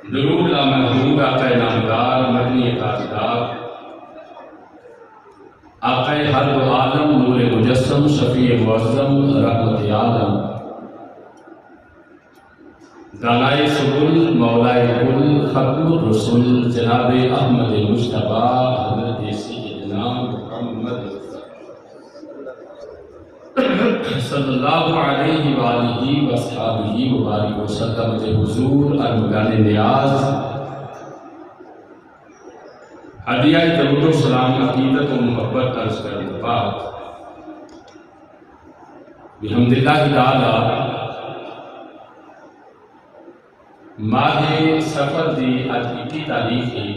درود محمود آقا نامدار مدنی تاجدار آقا ہر دو عالم نور مجسم شفیع معظم رحمت عالم دانائے سبل مولائے کل ختم الرسل جناب احمد مصطفیٰ حضرت سیدنا محمد صلی اللہ علیہ وآلہ وصحبہ وبارک وسلم کے حضور ارمغان نیاز ہدیہ درود و سلام عقیدت و محبت عرض کرنے بعد بحمد اللہ تعالی ماہ سفر دی آج 21 تاریخ ہے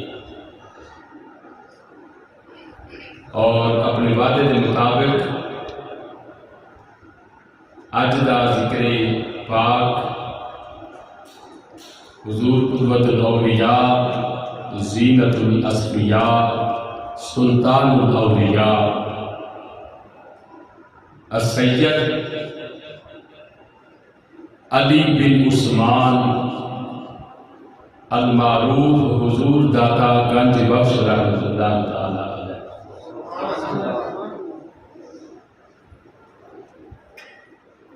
اور اپنے وعدے کے مطابق اج دا ذکر پاک حضور قدوۃ الاولیاء زینت الاسفیاء سلطان الاولیاء السید علی بن عثمان المعروف حضور داتا گنج بخش رحمۃ اللہ تعالی علیہ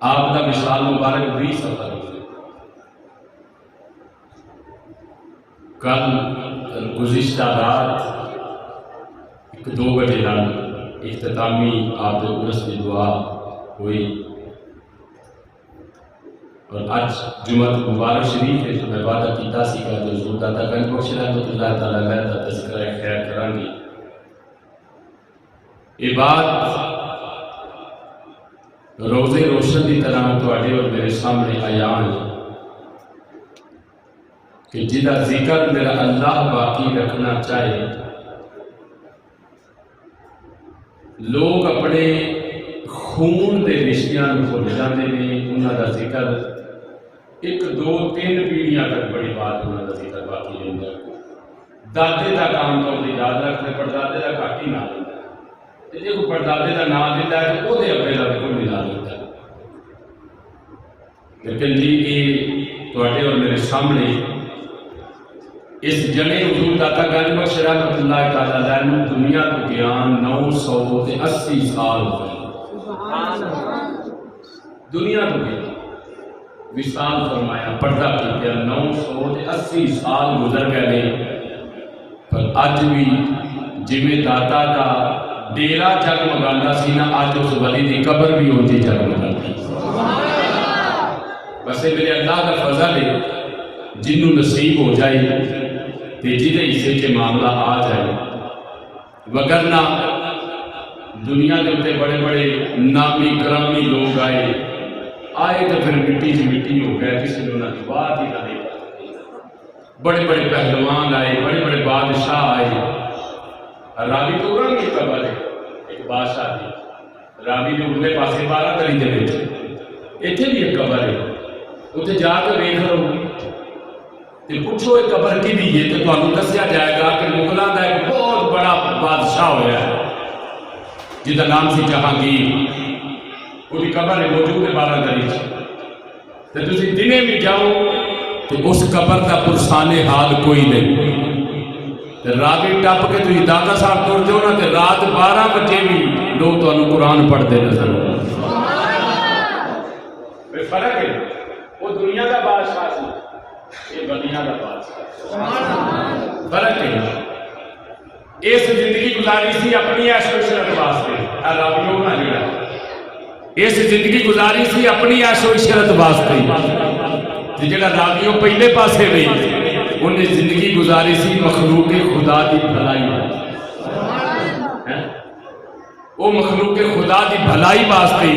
آپ کا مثال مبارک 20 سفر ہوئے کل گزشتہ رات 2 بجے اختتامی آپ کے عرس کی دعا ہوئی اور آج جمعہ مبارک شریف ہے تو میں وعدہ کیتا سی کہ جو حضور داتا گنج بخش رحمۃ اللہ تعالی علیہ کا تذکرہ خیر کریں گے یہ بات روزے روشن کی طرح تواڈے اور میرے سامنے آیان کہ جدا ذکر میرا اللہ باقی رکھنا چاہے لوگ اپنے خون دے رشتیاں بھول جاتے ہیں انہاں دا ذکر 1 2 3 پیڑھیاں تک بڑی بات انہاں دا ذکر باقی رہندا ہے دادے دا کام تو یاد رکھتے پردادے دا گھٹ ہی نہ لینا تے جے کوئی پردادے دا نام لینا ہے تو دے اپنے دا بالکل نہیں لا لیتا لیکن جی کہ تواڈے اور میرے سامنے اس جنے حضور داتا گنج بخش رحمۃ اللہ تعالی علیہ دنیا کو گیان 980 سال ہو گئے دنیا کو گیان وصال فرمایا پردہ کیا 980 سال گزر گئے پر اج بھی جویں داتا دا ڈیرا جگمگاندا سی نا اج اس ولی دی قبر بھی ہوتی جگمگاندی بس میرے اللہ کا فضل ہے جنوں نصیب ہو جائے تے جدے حصے کے معاملہ آ جائے وگرنہ دنیا کے اتنے بڑے بڑے نامی گرامی لوگ آئے تو پھر مٹی سے مٹی ہو گئے کسی نے انہوں کی بات ہی نہ دے بڑے بڑے پہلوان آئے بڑے بڑے بادشاہ آئے راوی تو رنگ ایک قبر ہے ایک بادشاہ دی راوی جو اگلے پاسے 12 کری دے بیٹھے اتنے بھی ایک قبر ہے اتنے جا کے دیکھ لو تے پوچھو ایک قبر کی بھی ہے تو تمہیں دسیا جائے گا کہ مغلاں دا ایک بہت بڑا بادشاہ ہوا ہے جس کا نام سی جہانگیر وہی قبر ہے موجود ہے 12 گلی تو تسی دنے بھی جاؤ تو اس قبر کا پرسان حال کوئی نہیں راوی ٹپ کے تھی داتا صاحب تر جو نا تو رات 12 بجے بھی لوگ تمہیں قرآن پڑھتے نظر فرق ہے وہ دنیا کا بادشاہ سی یہ بنیا کا بادشاہ فرق ہے اس زندگی گزاری سی اپنی عیش و عشرت واسطے راویوں نہ جڑا اس زندگی گزاری سی اپنی عیش و عشرت واسطے جڑا راویوں پہلے پاسے رہی انہیں زندگی گزاری سی مخلوق خدا دی بھلائی وہ مخلوق خدا دی بھلائی واسطے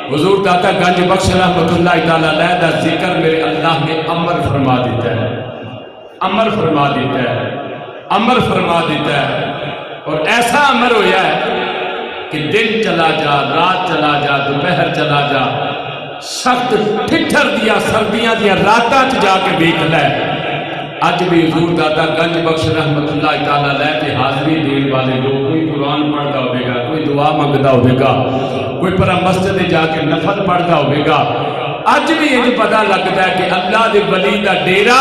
حضور داتا گنج بخش رحمۃ اللہ تعالی علیہ دا ذکر میرے اللہ نے امر فرما دیتا ہے امر فرما دیتا ہے امر فرما دیتا ہے اور ایسا امر ہویا ہے کہ دن چلا جا رات چلا جا دوپہر چلا جا سخت ٹھٹھر دیا سردیاں دیا راتاں چ جا کے دیکھ لے اج بھی حضور داتا گنج بخش رحمۃ اللہ تعالی علیہ کے حاضری دین والے لوگ کوئی قرآن پڑھتا ہوئے گا کوئی دعا منگتا ہوئے گا کوئی پر مسجد جا کے نفل پڑھتا ہوئے گا اج بھی یہ پتہ لگتا ہے کہ اللہ دے ولی دا ڈیرا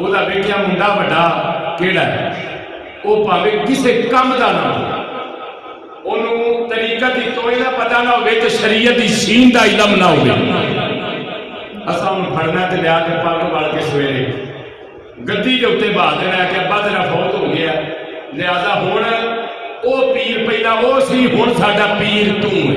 ਉਹਦਾ ਵੇਖਿਆ ਮੁੰਡਾ ਵੱਡਾ ਕਿਹੜਾ ਉਹ ਭਾਵੇਂ ਕਿਸੇ ਕੰਮ ਦਾ ਨਾ ਉਹਨੂੰ ਤਰੀਕਤ ਦੀ ਤੋਈ ਦਾ ਪਤਾ ਨਾ ਹੋਵੇ ਤੇ ਸ਼ਰੀਅਤ ਦੀ ਸੀਨ ਦਾ ਇਲਮ ਨਾ ਹੋਵੇ ਅਸਾਂ ਨੂੰ ਫੜਨਾ ਤੇ ਲਿਆ ਕੇ ਪੱਗ ਵਲ ਕੇ ਸਵੇਰੇ ਗੱਦੀ ਦੇ ਉੱਤੇ ਬਾਹ ਦੇਣਾ ਕਿ ਅੱਬਾ ਤੇਰਾ ਫੌਤ ਹੋ ਗਿਆ ਲਿਹਾਜ਼ਾ ਹੁਣ ਉਹ ਪੀਰ ਪਹਿਲਾਂ ਉਹ ਸੀ ਹੁਣ ਸਾਡਾ ਪੀਰ ਤੂੰ ਹੈ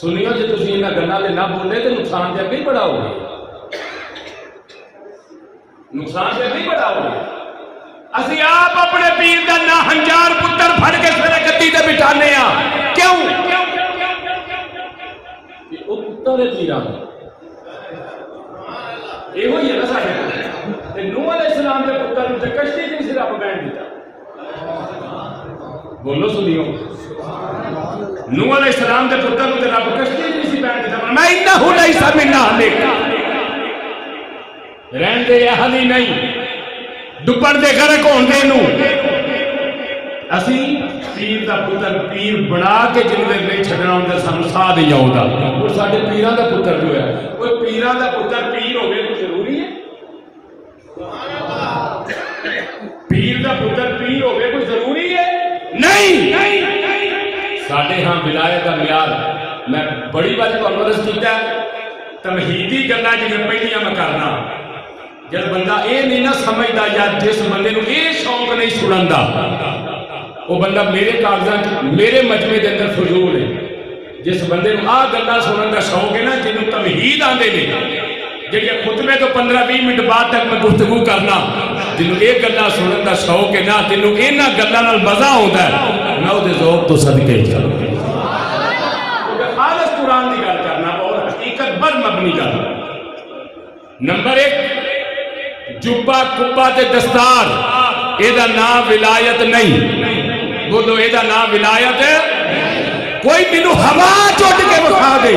سنیو جی تسی انہاں گلاں تے نہ بولے تے نقصان تے اگے ہی بڑا ہو گیا، نقصان تے اگے ہی بڑا ہو گیا۔ اسی آپ اپنے پیر دا ناہنجار پتر پھڑ کے سارے گدی تے بٹھانے ہاں، کیوں کہ وہ پتر ہے پیراں دا، یہ ہوئی ہے نا سارے تے نوح علیہ السلام دے پتر نوں تے کشتی وچ سی رب بہن دیتا۔ بولو سنیو، نوح علیہ السلام دے پتر نوں تے رب کشتی وچ سی بہن دیتا، میں انہ لیس منا رہن دے اہل ہی نہیں ڈبن دے غرق ہون دے نوں۔ اسی پیر دا پتر پیر بنا کے جن دے نہیں چھڈنا ہوندا سانوں ساہ نہیں آوندا، اور ساڈے پیراں دا پتر جو ہے وہ پیراں دا پتر پیر ہوے کوئی ضروری ہے؟ پیر دا پتر پیر ہوے کوئی ضروری ہے؟ نہیں۔ ساڈے ہاں ولایت دا معیار میں بڑی بار تانوں عرض کیتا ہے، تمہیدی گلاں جویں پہلیاں میں کرنا، جب بندہ یہ نہیں نہ سمجھدا یا جس بندے نوں یہ شوق نہیں سنن دا، وہ بندہ میرے کاغذات میرے مجمع دے اندر فضول ہے۔ جس بندے نوں آ گلاں سنن دا شوق ہے نا، جنوں تمہید آندے نے، جڑے خطبے تو 15-20 منٹ بعد تک میں گفتگو کرنا، جنوں یہ گلاں سنن دا شوق ہے نا، جنوں انہاں گلاں نال مزہ آوندا ہے، میں او دے ذوق تو صدقے چلوں خالص قرآن دی گل کرنا اور حقیقت پر مبنی گل۔ نمبر 1، جبا کبا تے دستار، اے دا نام ولایت نہیں۔ بولو اے دا نام ولایت ہے؟ کوئی مینوں ہوا چٹ کے بخا دے،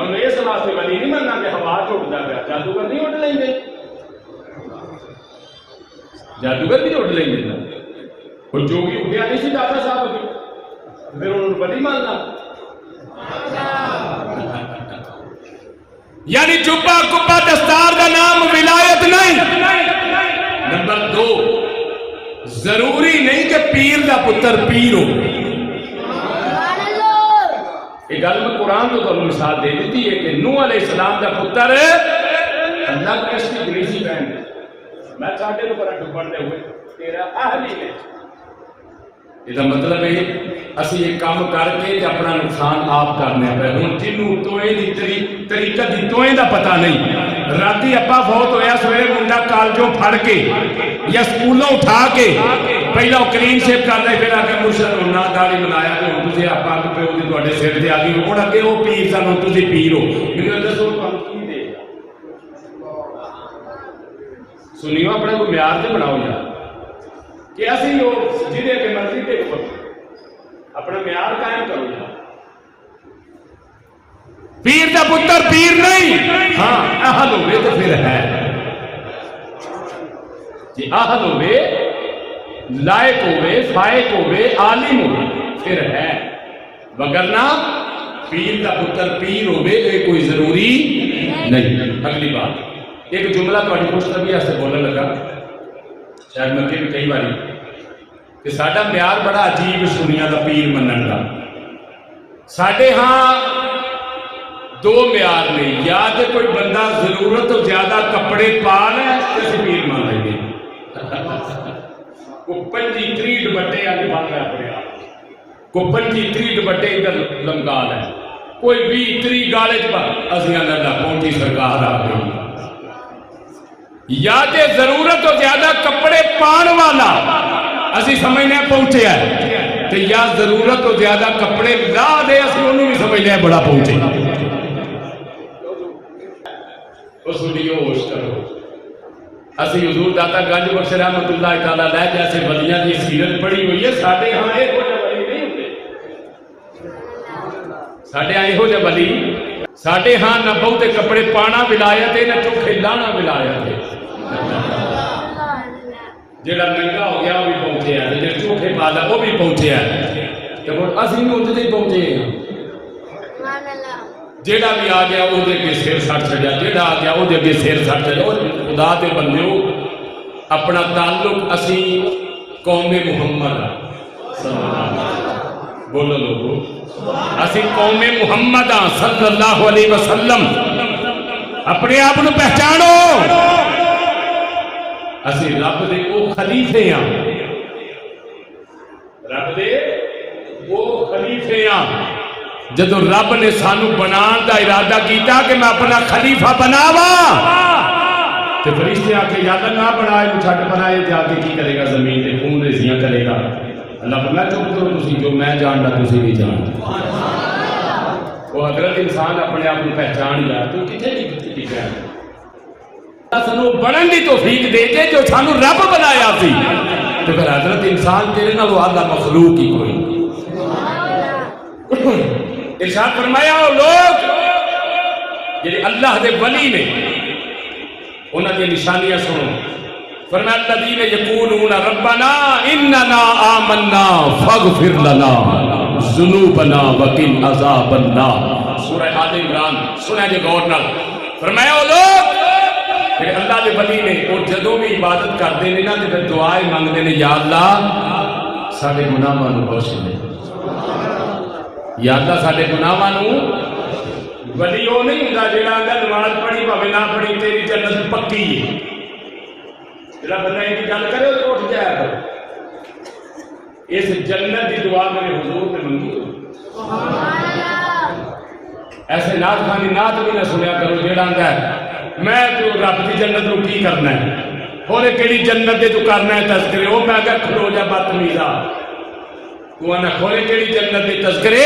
میں اس واسطے ولی نہیں مننا کہ ہوا چٹدا پیا، جادوگر نہیں اڈ لیندے، جادوگر بھی اڈ لیندے، اور جوگی اڈیا نہیں سی داتا صاحب اگے، پھر انہوں ولی ماننا؟ یعنی جبا کبا دستار کا نام ولایت نہیں۔ نمبر 2، ضروری نہیں کہ پیر دا پتر پیر ہو۔ یہ گل میں قرآن تو تمہیں مثال دے دیتی ہے کہ نوح علیہ السلام دا پتر اللہ کشتی گریسی بہن، میں چاہتے تو پر ڈبن دے ہوئے تیرا اہل ہی ہے۔ یہ مطلب ہے اسی یہ کام کر کے اپنا نقصان آپ کرنے پہ، ہوں جنوں توئیں دی طریقہ دی توئیں دا پتہ نہیں، راتی اپا فوت ہویا سویرے منڈا کالجوں پھڑ کے یا سکولوں اٹھا کے پہلا کریم شیپ کر لے، پھر آگے مرشد ہونا داڑھی بنایا کہ ہوں تسی اپا کے پیو دی تواڈے سر تے آ گئی، ہن اگے وہ پیر سن ہن تسی پیر ہو، مینوں دسو تانوں کی دے گا؟ سنیو اپنے کو معیار تے بناؤ یار کہ اسی وہ جہے کے مرضی تے اپنا معیار قائم کرو یار۔ پیر دا پتر پیر نہیں، ہاں اہل ہوئے تو پھر ہے، جی اہل ہوئے، لائق ہوئے، فائق ہوئے، عالم ہوئے پھر ہے، وگرنہ پیر دا پتر پیر ہوئے یہ کوئی ضروری نہیں۔ اگلی بات، ایک جملہ تھوڑی خوش طبیعت سے بولنے لگا، شاید میں بھی کئی باری، کہ ساڈا معیار بڑا عجیب سنیا دا پیر منن دا۔ ساڈے ہاں 2 معیار نے، یا تے کوئی بندہ ضرورت تو زیادہ کپڑے پا لے تے اسی پیر مان لیں گے، کو 25-30 دوپٹے آگے باندھ رہا اپنے آپ، کو 25-30 دوپٹے ادھر لمکا لے، کوئی 20-30 گالے چ اسیاں نہ پہنچی سرکار آ گئی، یا تے ضرورت تو زیادہ کپڑے پان والا اسی سمجھنے پہنچے ہے، تے یا ضرورت تو زیادہ کپڑے لا دے اسی انہوں بھی سمجھنے بڑا پہنچے۔ اس ویڈیو ہوش کرو، اسی حضور داتا گنج بخش رحمت اللہ تعالیٰ علیہ جیسے ولیاں دی سیرت پڑھی ہوئی ہے، ساڈے ہاں یہ ہو جائے ولی نہیں ہوتے، ساڈے ہاں یہ ہو جائے ولی، ساڈے ہاں نہ بہتے کپڑے پانا ولایت ہے، نہ چوکھے لانا ولایت ہے۔ جڑا ننگا ہو گیا وہ بھی پہنچے ہیں، جڑا چوکھے پا لیا وہ بھی پہنچے ہیں، تو اسی بھی اتنے پہنچے ہیں۔ جیڑا بھی آ گیا وہ دے کے سر سٹ چڑیا، جیڑا آ گیا وہ دے کے سر سٹ چڑیا۔ خدا دے بندے ہو، اپنا تعلق اسی قوم محمد بولو لوگو، اسی قوم محمد صلی اللہ علیہ وسلم، اپنے آپ کو پہچانو، اسی رب دے او خلیفے ہیں، رب دے او خلیفے ہیں، جدو رب نے سانو بنان دا ارادہ کیتا کہ میں اپنا خلیفہ بناوا تو فرشتے آ کے یاد نہ بنائے چھٹ بنائے جا کے کی کرے گا زمین تے خون ریزیاں کرے گا اللہ فرمایا چپ کرو تسی جو میں جاندا تسی نہیں جانتے وہ حضرت انسان اپنے آپ کو پہچان لیا تو کتنے نہیں گیا سانو بنن دی توفیق دے کے جو سانو رب بنایا سی تو پھر حضرت انسان تیرے نال اعلیٰ مخلوق ہی کوئی ارشاد فرمایا وہ لوگ جڑے اللہ دے ولی نے انہاں دی نشانیاں سنو فرمایا الذین یقولون ربنا اننا آمنا فاغفر لنا ذنوبنا وقنا عذاب النار سورہ آل عمران سنا جے غور نال فرمایا وہ لوگ کہ اللہ دے ولی نے اور جدوں بھی عبادت کرتے ہیں نا تے پھر دعائیں مانگتے ہیں یا اللہ ساڈے گناہاں نوں بخش دے یا اللہ ساڈے گناہاں نوں ولی وہ نہیں ہوندا جڑا آندا نماز پڑھی بھاوے نہ پڑھی تیری جنت پکی ہے جڑا بندہ یہ گل کرے تو اٹھ جایا کرو اس جنت کی دعا میرے حضور نے منگی سبحان اللہ ایسے نعت خانی نعت بھی نہ سنیا کرو جڑا آندا ہے میں تو رب کی جنت نو کی کرنا ہے اور کیڑی جنت دے تو کرنا ہے تذکرے وہ میں کہ کھلو جا بدتمیزا تو انا کھولے کیڑی جنت دے تذکرے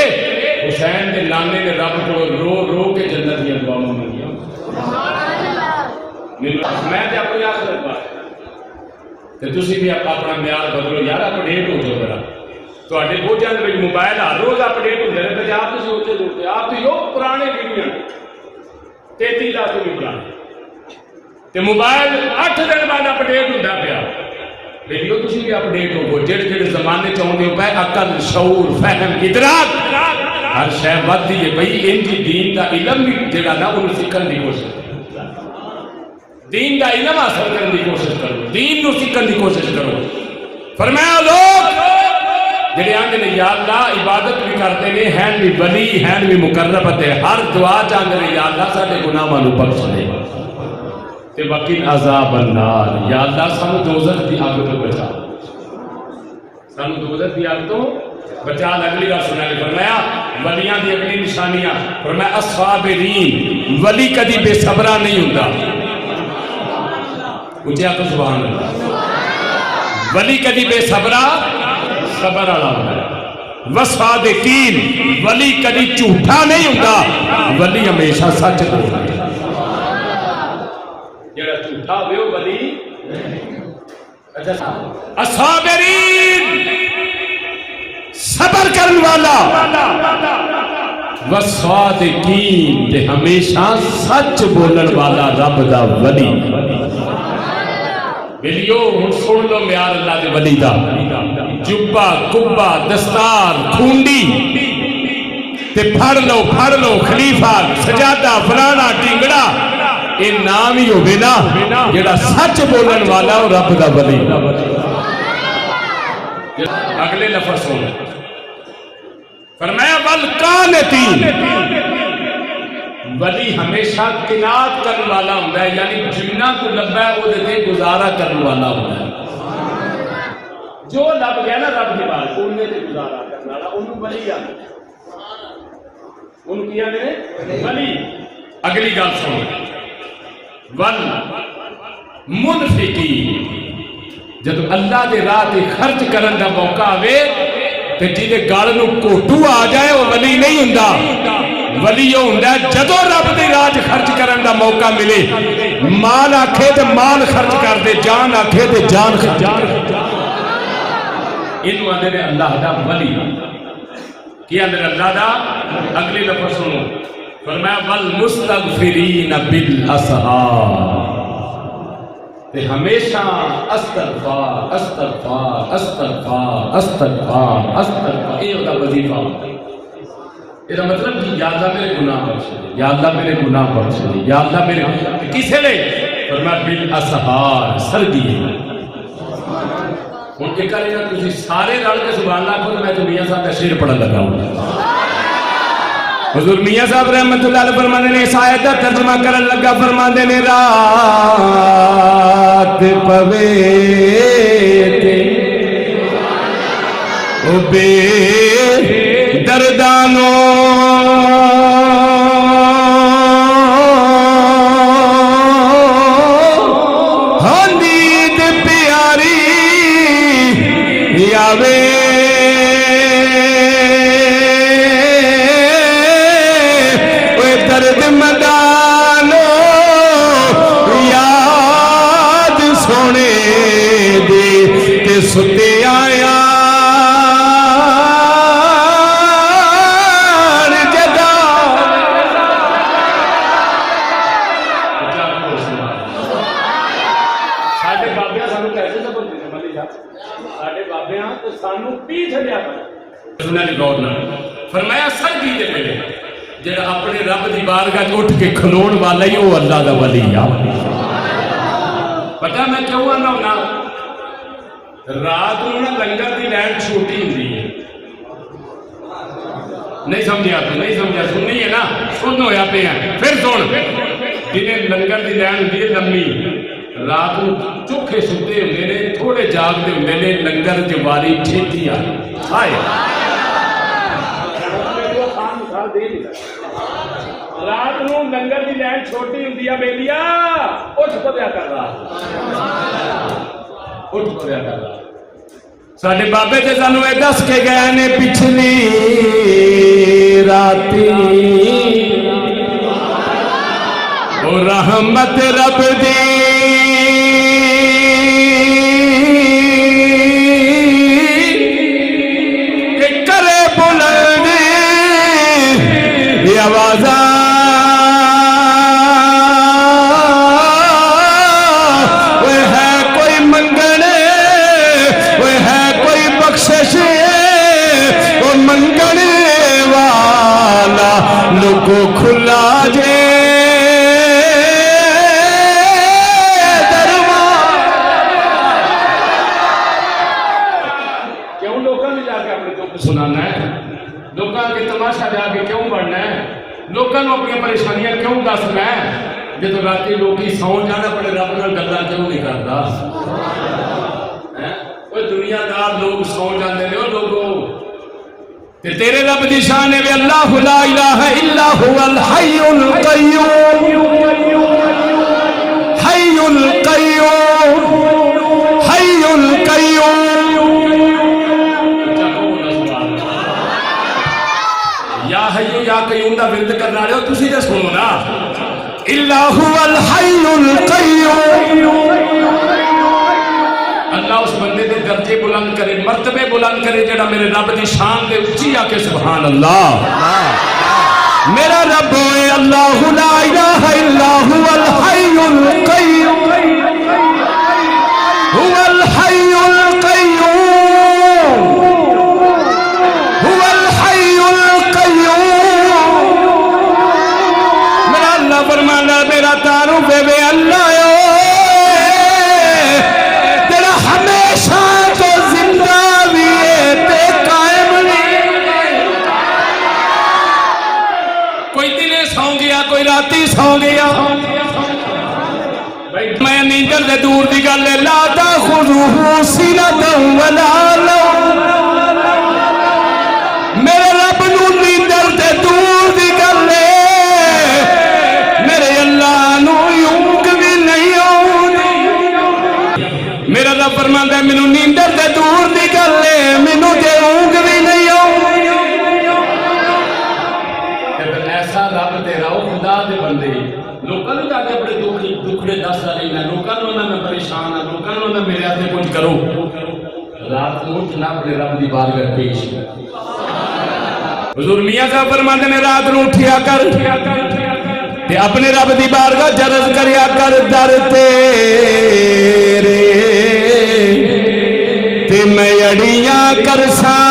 حسین دے نانے نے رب کو رو رو کے جنت دی دعاواں منگیاں سبحان اللہ میں تے اپنی آخرت بات تے تسی بھی اپنا معیار بدلو یار اپڈیٹ ہو جاؤ ذرا تواڈے بوجھاں دے وچ موبائل ہر روز اپڈیٹ ہوندے رہندے تے آپ تسی اوتے جڑتے آپ تو یو پرانے ویڈیو 33 لاکھ بھی پرانے تے موبائل 8 دن بعد اپڈیٹ ہوندا پیا ویڈیو تسی بھی اپڈیٹ ہو جڑے جڑے زمانے چاہندے ہو پے عقل شعور فہم ادراک ہر شے ودی ہے بھئی ان کی دین دا علم بھی جڑا نا انہوں سیکھن دی کوشش دین دا علم حاصل کرنے دی کوشش کرو دین نو سیکھن دی کوشش کرو فرمایا لوگ جڑے آندے نے یا اللہ عبادت بھی کرتے نے ہیں بھی ولی ہیں بھی مقرب تے ہر دعا چاہندے نے یا اللہ ساڈے گناہاں نو بخش دے تے وقنا عذاب النار یا اللہ سانو دوزخ دی آگ تو بچا سانو دوزخ دی آگ تو بچا اگلی بات سنا کے فرمایا ولیاں دی اگلی نشانیاں فرمایا الصابرین ولی کدی بے صبرا نہیں ہوندا اونچا تو سبحان اللہ ولی کدی بے صبرا صبر والا ہوندا ہے وصادقین ولی کدی جھوٹا نہیں ہوندا ولی ہمیشہ سچ بولدا ہے جڑا جھوٹا ہوے او ولی اچھا الصابرین صبر کرنے والا وصادقین تے ہمیشہ سچ بولن والا رب دا ولی ویلیو ہن سن لو میار اللہ دے ولی دا جبا کبا دستار کھونڈی تے پھڑ لو خلیفہ سجادہ فلانا ٹنگڑا اے نام ہی ہوے نا جڑا سچ بولن والا او رب دا ولی اگلے لفظ سن فرمایا والقانتین ولی ہمیشہ قناعت کرنے والا ہوندا ہے یعنی جنہ کو لبا ہے وہ دے گزارا کرنے والا ہوندا ہے جو لب گیا نا رب کے بعد انہیں تے گزارا کرنے والا انہوں ولی آتے انہوں کیا نے ولی اگلی گل سن ول منفقین جب اللہ دے راہ تے خرچ کرن دا موقع آوے تے جیدے گل نو کوٹو آ جائے وہ ولی نہیں ہوندا ولی یہ ہوندا جدو رب دے راہ تے خرچ کرن دا موقع ملے مال آکھے تے مال خرچ کر دے جان آکھے تے جان خرچ کر دے انو آندے نے اللہ دا ولی کیا اندر اللہ دا اگلی لفظ سنو فرمایا والمستغفرین بالاسحار تے ہمیشہ استغفار استغفار استغفار استغفار استغفار یہ ہوتا وظیفہ ہوتا ہے یہ مطلب کہ یا اللہ میرے گناہ بخش دے یا اللہ میرے گناہ بخش دے یا اللہ میرے کسے لے فرمایا بالاسحار سردی ہے ان کے کہا لینا تجھے سارے رل کے سبحان اللہ کو میں تو میاں صاحب کا شعر پڑھا لگا ہوں حضور میاں صاحب رحمت اللہ علیہ فرمانے نے اس آیت کا ترجمہ کرن لگا فرماندے نے رات پوے تے او بے دردانوں گرد مدانو یاد سونے دی تے ستے آیا فرمایا سجدی دے ویلے جڑا اپنے رب دی بارگاہ اٹھ کے کھلون والا ہی وہ اللہ دا ولی آ پتہ میں کیوں آنا ہونا رات نو نا لنگر دی لائن چھوٹی ہوندی ہے نہیں سمجھا تو نہیں سمجھا سننی ہے نا سن ہویا پہ ہیں پھر سن جنہیں لنگر دی لائن ہوندی ہے لمبی رات نو چوکھے ستے ہوندے نے تھوڑے جاگتے ہوندے نے لنگر دی واری چھیتی آئے رات نو لنگر دی لائن چھوٹی ہوندی ہے بیلیا اٹھ پڑیا کر رہا اٹھ پڑیا کر رہا ساڈے بابے تے سانو اے دس کے گئے نے پچھلی راتی او رحمت رب دی کرے بلند آوازاں کو کھلا جے دربار کیوں لوگوں نے جا کے اپنے دکھ سنانا ہے لوگوں کے تماشا جا کے کیوں بڑھنا ہے لوگوں کو اپنی پریشانیاں کیوں دسنا ہے جب رات لوگ سو جانا اپنے رب نال گلاں کیوں نہیں کرتا کوئی دنیا دار لوگ سو جاندے نے لوگوں تیرے رب دی شان ہے اللہ لا الہ الا هو الحی القیوم حی القیوم حی القیوم یا حی یا قیوم دا ورد کرنا رہے ہو تسی تے سنو نا اللہ هو الحی القیوم اللہ اس بندے دے درجے بلند کرے مرتبے بلند کرے جڑا میرے رب دی شان دے اونچی آ کے سبحان اللہ میرا رب ہے اللہ لا الہ الا هو الحی القیوم هو الحی القیوم هو الحی القیوم میرا اللہ فرمانا میرا تعارف ہے اللہ کوئی راتی سو گیا میں نیندر دے دور دی گل لا تاخذوہ سنۃ ولا نوم میرے رب نو نیندر دے دور دی گل میرے اللہ نو اونگ بھی نہیں آؤندی میرا رب فرماندا ہے مینوں نیندر دے دور دی گل مینوں تے اونگ بھی نہیں آؤندی ایسا رب تیرا وہ خدا دے بندے لوکاں نوں جا کے اپنے دکھڑے دس رہے ہیں لوکاں نوں میں پریشان ہاں لوکاں نوں میرے ہاتھ کچھ کرو رات کو اٹھنا اپنے رب دی بارگاہ پیش حضور میاں صاحب فرماتے نے رات نوں اٹھیا کر تے اپنے رب دی بارگاہ جرز کریا کر در تیرے تے میں اڑیاں کرساں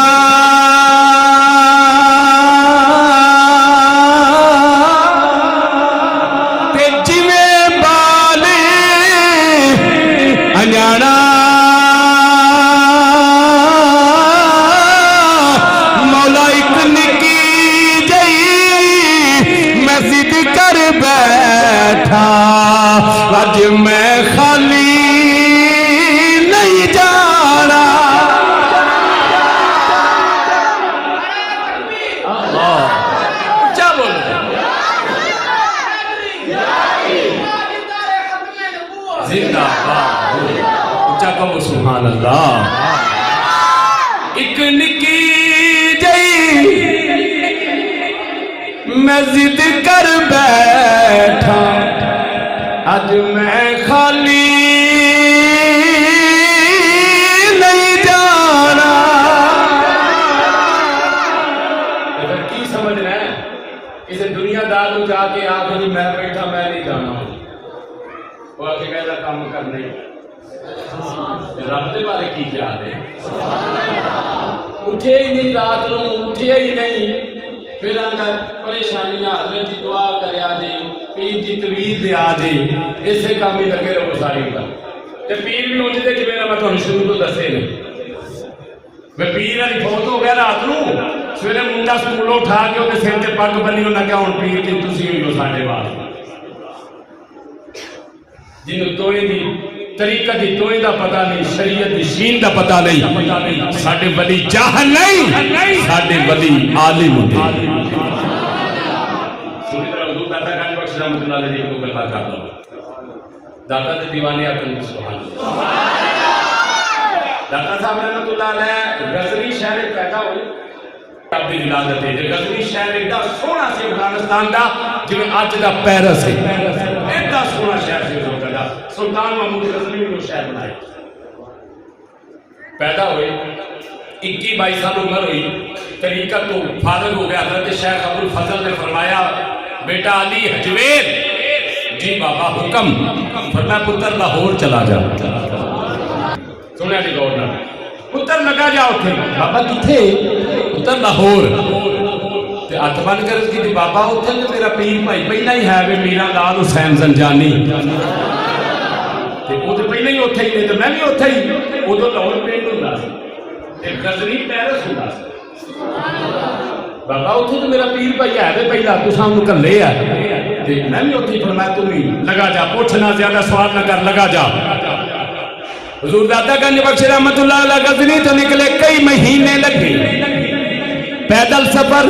آج میں خالی نہیں جانا کیا بول زندہ باد کہو سبحان اللہ ایک نکی جئی میں ضد کر بیٹھا اج میں خالی نہیں جانا. کی سمجھنا ہے کسی دنیا دار کو جا کے آخری میں بیٹھا میں نہیں جانا وہ آ کے میرا کام کرنا ہی رب دے بارے کی خیال ہے. اٹھے ہی نہیں رات نو اٹھے ہی نہیں پھر اگر پریشانیاں حضرت کی دعا کرے آ جائے پیر کی تویز دے آ جائے اسے کام ہی لگے رہو ساری بات. تے پیر بھی اٹھتے کہ میرا میں تمہیں شروع تو دسے نہیں میں پیر والی فوت ہو گیا رات نو سویرے منڈا سکولوں اٹھا کے وہ سر سے پگ بنی انہیں کیا ہوں پیر کی تھی ہوئی ہو سارے بات جنہوں توئے دی طریقہ دی توئے دا پتہ نہیں شریعت دی شین دا پتہ نہیں ساڑھے ولی جاہل نہیں ساڑھے ولی عالم ہوتے سنی طرح حضور داتا گنج بخش رحمت اللہ علیہ کو گلہ کر دو داتا دے دیوانے آکن سبحان داتا صاحب رحمت اللہ علیہ غزنی شہر پیدا ہوئی اب دی ولادت ہے غزنی شہر ایک دا سونا سے افغانستان دا جنہیں آج دا پیرس ہے ایک دا سونا شہر سے حضور دا سلطان محمود غزنی نے شہر بنائی پیدا ہوئے 21-22 سال عمر ہوئی طریقہ تو فارغ ہو گیا. حضرت شیخ ابوالفضل نے فرمایا بیٹا علی حجویر جی بابا حکم فرمایا پتر لاہور چلا جا سنیا جی گورنر پتر لگا جا اٹھے بابا کتھے پتر لاہور ہاتھ بن کر اس کی بابا اتنے تو میرا پیر بھائی پہلا ہی ہے میرا لال حسین زنجانی وہ تو پہلے ہی اتنے ہی نہیں تو میں بھی اتنے ہی ادو لاہور پنڈ ہوں غزنی پیرس ہوں بابا اتنے تو میرا پیر بھائی ہے پہلا تو سامنے کلے ہے میں بھی اتنے فرمایا تم ہی لگا جا پوچھنا زیادہ سوال نہ کر لگا جا. حضور داتا گنج بخش رحمت اللہ علیہ غزنی تو نکلے کئی مہینے لگے پیدل سفر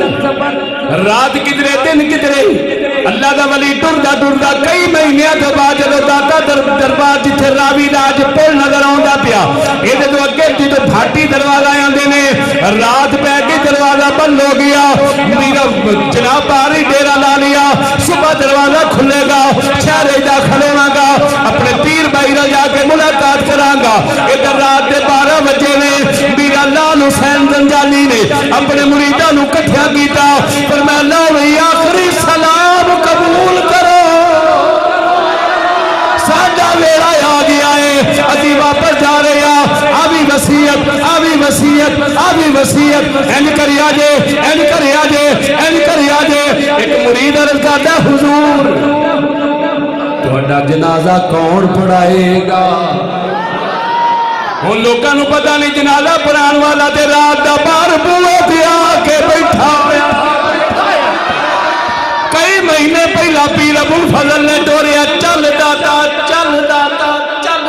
رات کدرے دن کدرے اللہ دا ولی ٹردا کئی مہینے تو بعد جدو داتا دربار جتھے راوی راج پل نظر آندا پیا یہ تو اگے جدو بھاٹی دروازہ آندے نے رات پہ کے دروازہ بند ہو گیا میرا جناب باری ڈیرا لا لیا صبح دروازہ کھلے گا شہر داخل ہونا گا اپنے پیر بھائی را جا کے ملاقات کراں گا. ادھر رات کے 12 بجے نے میرا لال حسین زنجانی نے اپنے مریداں نو کٹھیا کیتا فرمایا لو آخری سلام قبول کرو ساڈا ویلا آ گیا ہے اسی واپس جا رہے ہیں آوی وصیت آوی وصیت آوی وصیت این کریا جے این کریا جے این کریا جے. ایک مرید عرض کرتا حضور تہاڈا جنازہ کون پڑھائے گا ہن لوکاں نوں پتہ نہیں جنازہ پڑھان والا تے رات دا باہر بوئے تے آ کے بیٹھا ہویا کئی مہینے پہلا پیر ابوالفضل نے ڈوریا چل داتا چل داتا چل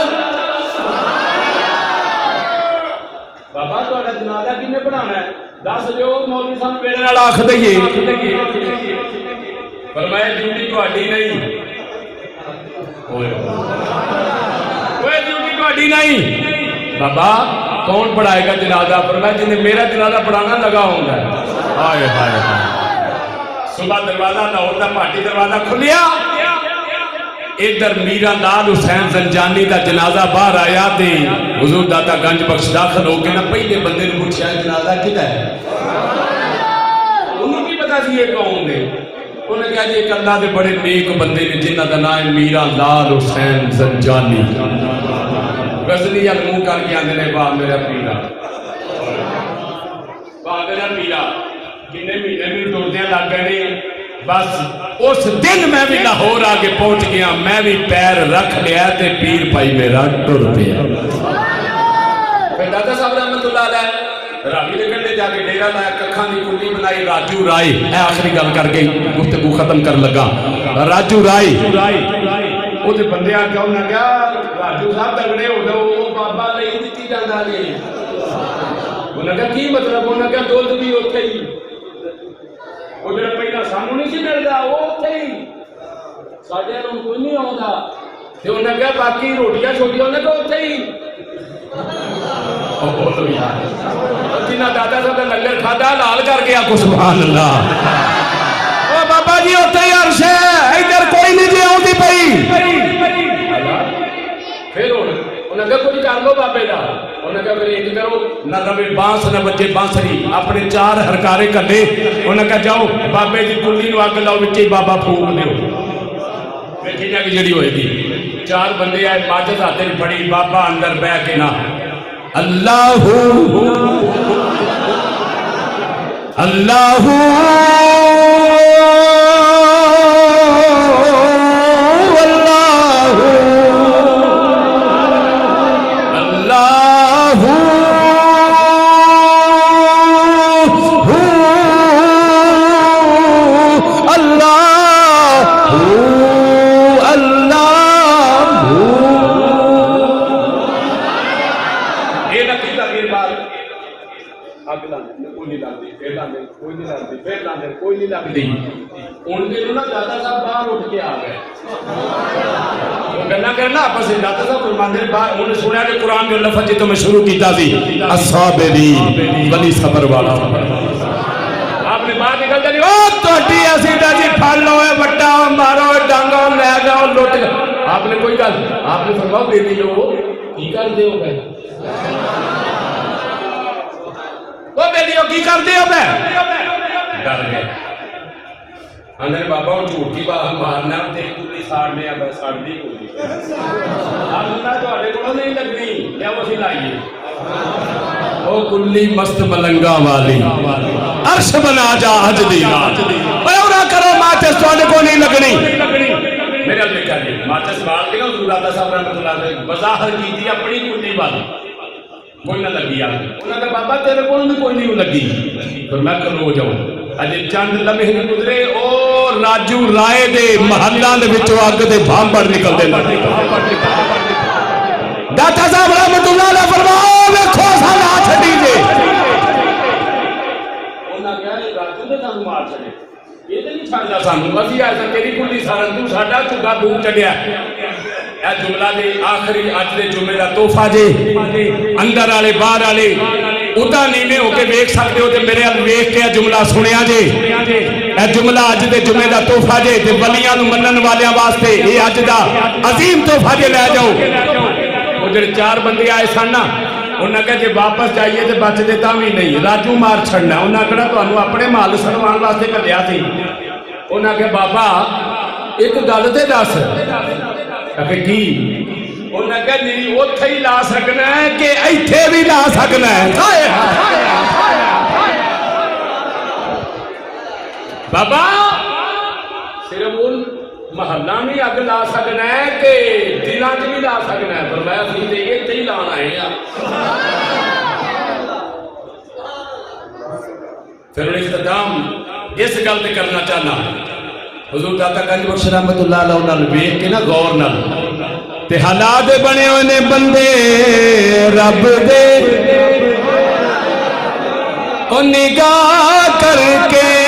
بابا تہاڈا جنازہ کنے پڑھانا ہے دس جو مولوی صاحب میرے نال آکھ دئیے فرمایا ڈیوٹی تہاڈی نہیں کوئی ڈیوٹی تہاڈی نہیں بابا کون پڑھائے گا جنازہ فرمایا جنہیں میرا جنازہ پڑھانا لگا ہوگا. ہائے ہائے صبح دروازہ لاہور دا پاٹی دروازہ کھلیا ادھر میرا لال حسین زنجانی دا جنازہ باہر آیا تے حضور داتا گنج بخش داخل ہو کے نا پہلے بندے نے پوچھا جنازہ کدھر ہے انہوں کی پتا سی یہ کون نے انہوں نے کہا جی ایک اللہ دے بڑے نیک بندے نے جنہ دا نام میرا لال حسین زنجانی غزنی منہ کر کے آندے نے واہ میرا پیرا واہ میرا پیرا کنے مہینے بھی ٹردیاں لگ گئے بس اس دن میں بھی لاہور آگے پہنچ گیا میں بھی پیر رکھ لیا تے پیر پائی میرا ٹر پیا. پھر داتا صاحب رحمت اللہ علیہ راوی دے کنڈے جا کے ڈیرا لایا ککھاں دی کنڈی بنائی راجو رائے اے آخری گل کر کے گفتگو ختم کر لگا راجو رائے وہ تے بندے آ کے انہاں کہا راجو صاحب تگڑے ہو گئے وہ بابا لئی دتی جاندا نہیں انہاں کہا کی مطلب انہاں کہا دودھ بھی اوتھے ہی وہ جڑا پہلا سانوں نہیں سی ملدا وہ اوتھے ہی ساڈے نوں کوئی نہیں آوندا تے انہاں کہا باقی روٹیاں چھوٹیاں انہاں کہا اوتھے ہی جنہ دادا صاحب نے لنگر کھادا لال کر گیا کو سبحان اللہ جی اتنے عرش ہے ادھر کوئی نہیں جی آتی پئی پھر انہیں کہا کچھ کر لو بابے دا انہیں کہا پھر یہ کرو نہ روے بانس نہ بجے بانسری اپنے 4 ہرکارے کلے انہیں کہا جاؤ بابے دی کلی نو اگ لاؤ وچے بابا پھونک دیو ویکھی جا کے جڑی ہوئے گی 4 بندے آئے ماجد ہاتھ پڑی بابا اندر بہ کے نہ اللہ اللہ کوئی نہیں لگتی ان دنوں نا داتا صاحب باہر اٹھ کے آ گئے وہ گلا کرنا آپس میں داتا صاحب فرماندے باہر انہوں نے سنیا کہ قرآن جو لفظ جی تو میں شروع کیتا تھی الصابرین ولی صبر والا آپ نے باہر نکل جانی او توٹی ایسی دا جی پھل لو بٹا مارو ڈانگا لے جاؤ لوٹ آپ نے کوئی گل آپ نے فرماؤ بیٹی لو کی کر دے ہو گئے وہ بیٹیوں کی کر دے ہو گئے ڈر گئے اندر بابا وہ جھوٹ کی بات مارنا تے کلی ساڑنے اب ساڑنی کوئی اللہ تو آڑے کو نہیں لگنی کیا وہ سی لائیے او کلی مست ملنگا والی عرش بنا جا حج دینا اے اورا کرو ماچس تو آڑے کو نہیں لگنی میرے اب لکھا جی ماچس بات دیکھا حضور داتا صاحب رحمت اللہ علیہ بظاہر کی تھی اپنی کلی والی کوئی نہ لگی آپ انہوں نے بابا تیرے کو بھی کوئی نہیں لگی پھر میں کل ہو جاؤں اجے چند لمحے گزرے اور راجو رائے دے محلہ دے وچوں اگ دے بھامبڑ نکلدے داتا صاحب رحمت اللہ علیہ فرماؤ ویکھو ساڈا چھڈی جے انہاں کہا راجو تے سانوں مار چھڈے یہ تے نہیں چھڈدا سانوں اسی ایسا تیری کلی سارن تو ساڈا چگا بھوک چڑیا اے جملہ دے آخری اج دے جمعے دا تحفہ جے اندر والے باہر والے ادا نیویں ہو کے ویکھ سکتے ہو تے میرے ال ویکھ کے جملہ سنیا جے اے جملہ اج دے جمعے دا تحفہ جے تے ولیاں نو منن والیاں واسطے اے اج دا عظیم تحفہ جے لے جاؤ او جڑے 4 بندے آئے سن نا انہاں کہا جے واپس جائیے تے بچ دے تاں وی نہیں راجو مار چھڑنا انہاں کہا تانوں اپنے مال سنوان واسطے گھلیا سی انہاں کہا بابا ایک گل تے دس کہ کی انہوں نے کہا نہیں اتھے ہی لا سکنا ہے کہ ایتھے بھی لا سکنا ہے بابا صرف ان محلہ میں اگ لا سکنا ہے کہ دلان بھی لا سکنا ہے فرمایا سی تے ایتھے ہی لانا ہے پھر اختتام اس گل تے کرنا چاہنا حضور داتا گنج بخش رحمت اللہ علیہ نال ویکھ کے نا غور نال تے حالات بنے ہوئے نے بندے رب دے او نگاہ کر کے